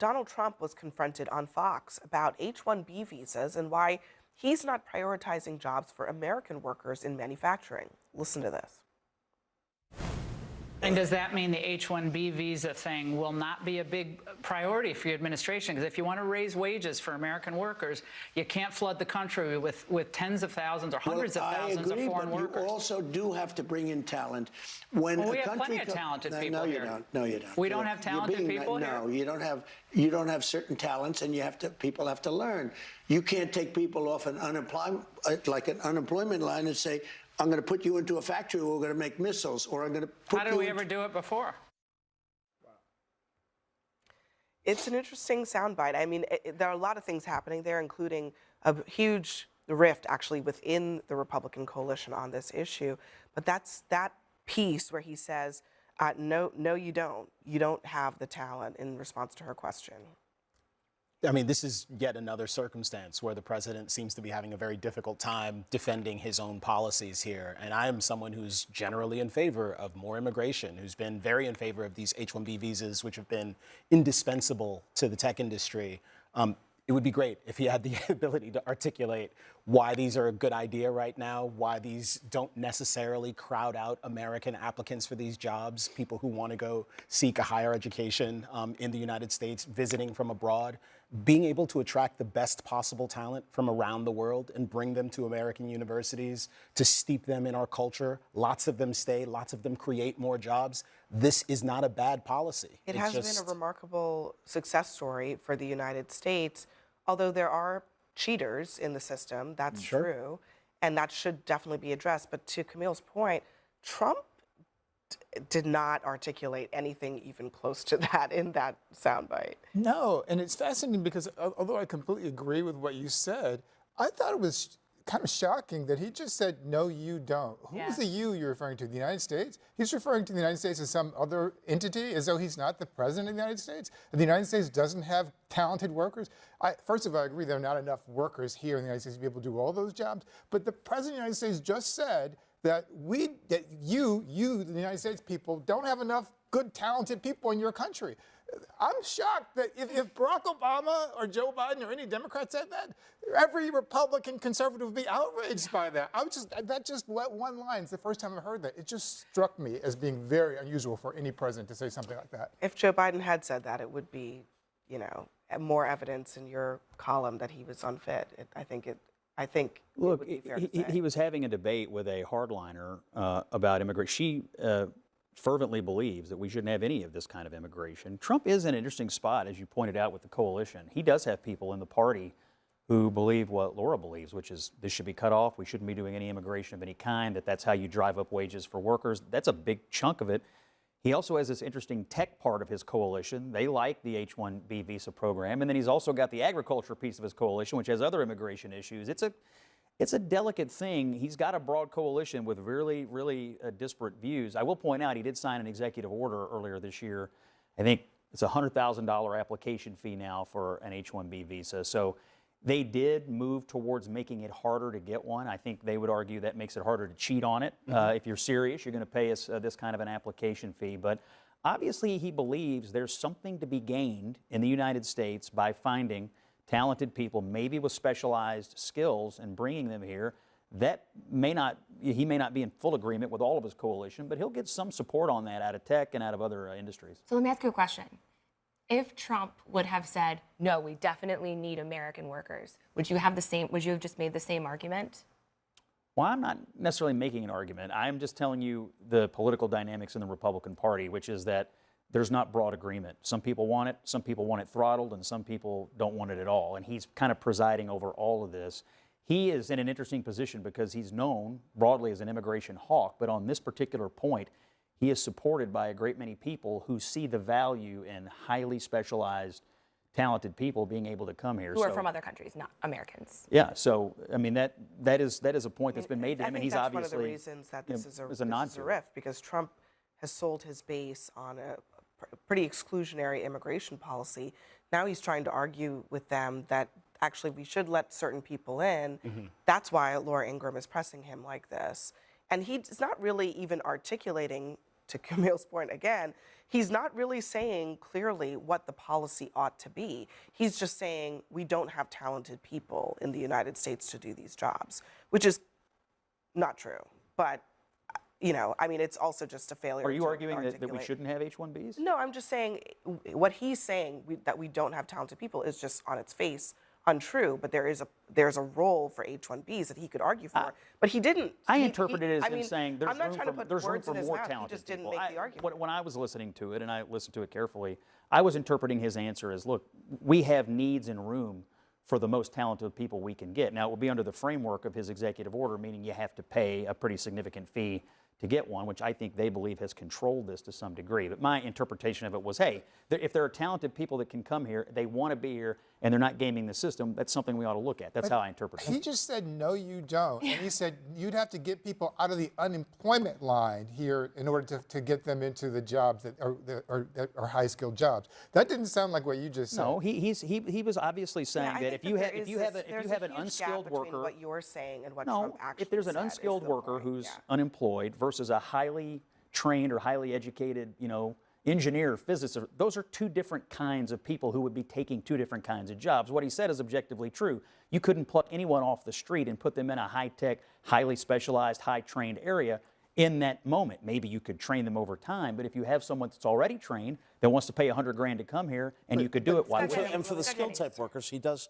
Donald Trump was confronted on Fox about H-1B visas and why he's not prioritizing jobs for American workers in manufacturing. Listen to this. And does that mean the H-1B visa thing will not be a big priority for your administration? Because if you want to raise wages for American workers, you can't flood the country with tens of thousands or hundreds of thousands of foreign workers. You also do have to bring in talent. When we have plenty of talented people here. No, you don't. No, you don't. We don't have talented people here? No, you don't have. You don't have certain talents, and people have to learn. You can't take people off an unemployment line and say, I'm going to put you into a factory where we're going to make missiles, or I'm going to put How did we ever do it before? It's an interesting soundbite. I mean, there are a lot of things happening there, including a huge rift, actually, within the Republican coalition on this issue. But that's that piece where he says, no, you don't. You don't have the talent, in response to her question. I mean, this is yet another circumstance where the president seems to be having a very difficult time defending his own policies here. And I am someone who's generally in favor of more immigration, who's been very in favor of these H-1B visas, which have been indispensable to the tech industry. It would be great if he had the ability to articulate why these are a good idea right now, why these don't necessarily crowd out American applicants for these jobs, people who want to go seek a higher education in the United States, visiting from abroad. Being able to attract the best possible talent from around the world and bring them to American universities to steep them in our culture. Lots of them stay, lots of them create more jobs. This is not a bad policy. It has been a remarkable success story for the United States, although there are cheaters in the system, that's true, and that should definitely be addressed. But to Camille's point, Trump did not articulate anything even close to that in that soundbite. No, and it's fascinating because although I completely agree with what you said, I thought it was kind of shocking that he just said, no, you don't. Who's the you you're referring to? The United States? He's referring to the United States as some other entity, as though he's not the president of the United States. And the United States doesn't have talented workers. First of all, I agree there are not enough workers here in the United States to be able to do all those jobs. But the president of the United States just said that you, the United States people, don't have enough good, talented people in your country. I'm shocked that if Barack Obama or Joe Biden or any Democrat said that, every Republican conservative would be outraged by that. That just one line. It's the first time I've heard that. It just struck me as being very unusual for any president to say something like that. If Joe Biden had said that, it would be, more evidence in your column that he was unfit. I think Look, it would be fair to say. he was having a debate with a hardliner about immigration. She fervently believes that we shouldn't have any of this kind of immigration. Trump is in an interesting spot, as you pointed out, with the coalition. He does have people in the party who believe what Laura believes, which is this should be cut off. We shouldn't be doing any immigration of any kind, that's how you drive up wages for workers. That's a big chunk of it. He also has this interesting tech part of his coalition. They like the H-1B visa program. And then he's also got the agriculture piece of his coalition, which has other immigration issues. It's a delicate thing. He's got a broad coalition with really, really disparate views. I will point out he did sign an executive order earlier this year. I think it's a $100,000 application fee now for an H-1B visa. So they did move towards making it harder to get one. I think they would argue that makes it harder to cheat on it. If you're serious, you're going to pay us this kind of an application fee. But obviously he believes there's something to be gained in the United States by finding talented people, maybe with specialized skills, and bringing them here. He may not be in full agreement with all of his coalition, but he'll get some support on that out of tech and out of other industries. So let me ask you a question. If Trump would have said, no, we definitely need American workers, would you have just made the same argument? Well, I'm not necessarily making an argument. I'm just telling you the political dynamics in the Republican Party, which is that there's not broad agreement. Some people want it, some people want it throttled, and some people don't want it at all. And he's kind of presiding over all of this. He is in an interesting position because he's known broadly as an immigration hawk, but on this particular point, he is supported by a great many people who see the value in highly specialized, talented people being able to come here. Who are from other countries, not Americans. Yeah, so, I mean, that is a point that's been made to him, and he's obviously... that's one of the reasons that this is a rift, because Trump has sold his base on a pretty exclusionary immigration policy. Now he's trying to argue with them that actually we should let certain people in. That's why Laura Ingraham is pressing him like this. And he's not really even articulating to Camille's point again, he's not really saying clearly what the policy ought to be. He's just saying we don't have talented people in the United States to do these jobs, which is not true. But, I mean, it's also just a failure. Are you to arguing that we articulate. shouldn't have H-1Bs? No, I'm just saying what he's saying, that we don't have talented people, is just on its face untrue, but there's a role for H-1Bs that he could argue for, but he didn't. I He- interpreted it as I him mean, saying there's I'm not room trying for, to put there's room words for in his more mouth. talented He just didn't people. make the argument. When I was listening to it, and I listened to it carefully, I was interpreting his answer as, look, we have needs and room for the most talented people we can get. Now, it will be under the framework of his executive order, meaning you have to pay a pretty significant fee to get one, which I think they believe has controlled this to some degree. But my interpretation of it was, hey, if there are talented people that can come here, they want to be here, and they're not gaming the system, that's something we ought to look at. That's how I interpret it. He just said, no, you don't. And he said you'd have to get people out of the unemployment line here in order to get them into the jobs that are high-skilled jobs. That didn't sound like what you just said. No, he was obviously saying Yeah, I that think if you there have is if you have an huge gap unskilled between worker, what you're saying and what Trump no, actually if there's an said is unskilled the worker point. who's Yeah. unemployed versus a highly trained or highly educated, engineer, physicist, those are two different kinds of people who would be taking two different kinds of jobs. What he said is objectively true. You couldn't pluck anyone off the street and put them in a high-tech, highly specialized, high-trained area in that moment. Maybe you could train them over time, but if you have someone that's already trained that wants to pay $100,000 to come here and you could do it, why wouldn't you? And for the skilled type workers, he does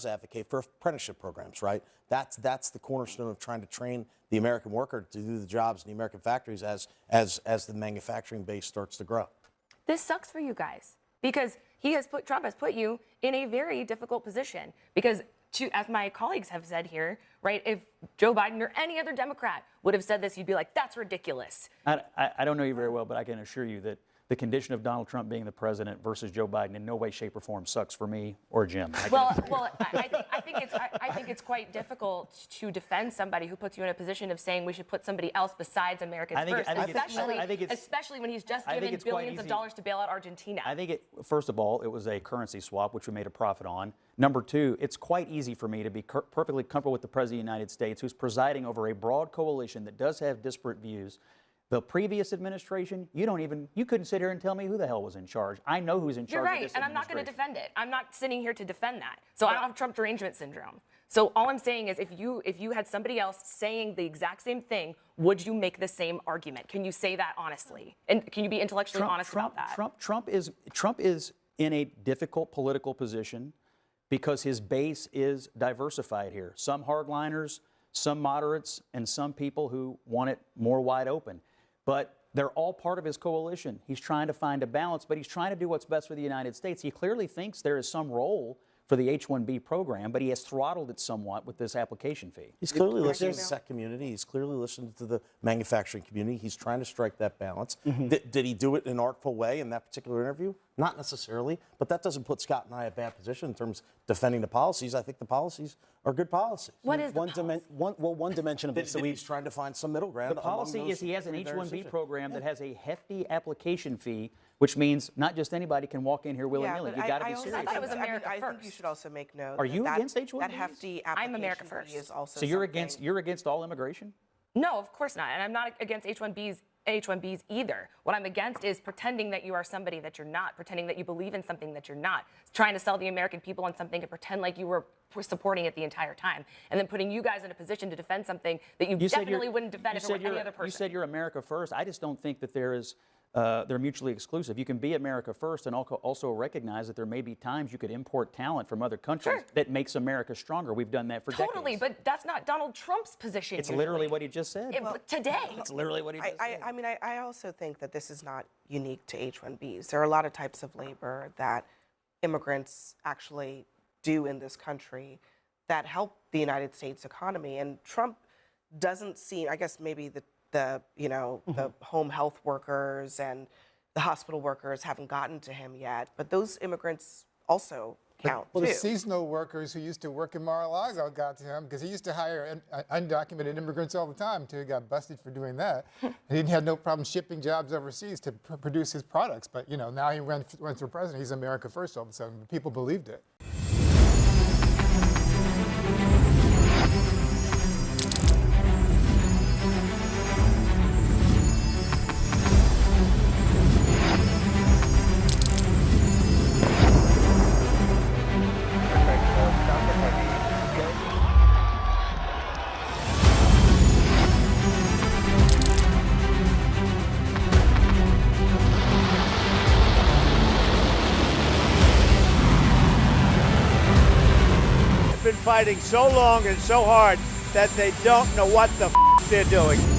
advocate for apprenticeship programs, right? That's the cornerstone of trying to train the American worker to do the jobs in the American factories as the manufacturing base starts to grow. This sucks for you guys because Trump has put you in a very difficult position because as my colleagues have said here, right, if Joe Biden or any other Democrat would have said this, you'd be like, that's ridiculous. I don't know you very well, but I can assure you that the condition of Donald Trump being the president versus Joe Biden in no way, shape, or form sucks for me or Jim. I think it's quite difficult to defend somebody who puts you in a position of saying we should put somebody else besides Americans first, especially when he's just given billions of dollars to bail out Argentina. I think first of all, it was a currency swap, which we made a profit on. Number two, it's quite easy for me to be perfectly comfortable with the President of the United States, who's presiding over a broad coalition that does have disparate views. The previous administration, you couldn't sit here and tell me who the hell was in charge. I know who's in charge. You're right, of this and I'm not going to administration. defend it. I'm not sitting here to defend that. So I don't have Trump derangement syndrome. So all I'm saying is if you had somebody else saying the exact same thing, would you make the same argument? Can you say that honestly? And can you be intellectually honest about that? Trump is in a difficult political position because his base is diversified here. Some hardliners, some moderates, and some people who want it more wide open. But they're all part of his coalition. He's trying to find a balance, but he's trying to do what's best for the United States. He clearly thinks there is some role for the H-1B program, but he has throttled it somewhat with this application fee. He's clearly listening to the SEC community. He's clearly listening to the manufacturing community. He's trying to strike that balance. Did he do it in an artful way in that particular interview? Not necessarily, but that doesn't put Scott and I in a bad position in terms of defending the policies. I think the policies are good policies. What is the policy? One dimension of this. So He's trying to find some middle ground. The policy is he has an three various H-1B issues. program that has a hefty application fee, which means not just anybody can walk in here willy-nilly. You got to be serious. I thought it was America I think you first. should also make note. Are you that against H-1Bs? That hefty application I'm America fee first. is also So you're something- against all immigration? No, of course not. And I'm not against H-1Bs either. What I'm against is pretending that you are somebody that you're not, pretending that you believe in something that you're not, trying to sell the American people on something and pretend like you were supporting it the entire time, and then putting you guys in a position to defend something that you definitely wouldn't defend if it were any other person. You said you're America first. I just don't think that they're mutually exclusive. You can be America first and also recognize that there may be times you could import talent from other countries that makes America stronger. We've done that for Totally, decades. but that's not Donald Trump's position. It's usually. literally what he just said. Today. It's literally what he just said. I mean, I also think that this is not unique to H-1Bs. There are a lot of types of labor that immigrants actually do in this country that help the United States economy. And Trump doesn't seem, I guess maybe the home health workers and the hospital workers haven't gotten to him yet, but those immigrants also count Well, too. the seasonal workers who used to work in Mar-a-Lago got to him because he used to hire undocumented immigrants all the time until he got busted for doing that. And he had no problem shipping jobs overseas to produce his products. But, now he runs for president. He's America first all of a sudden. People believed it. fighting so long and so hard that they don't know what the they're doing.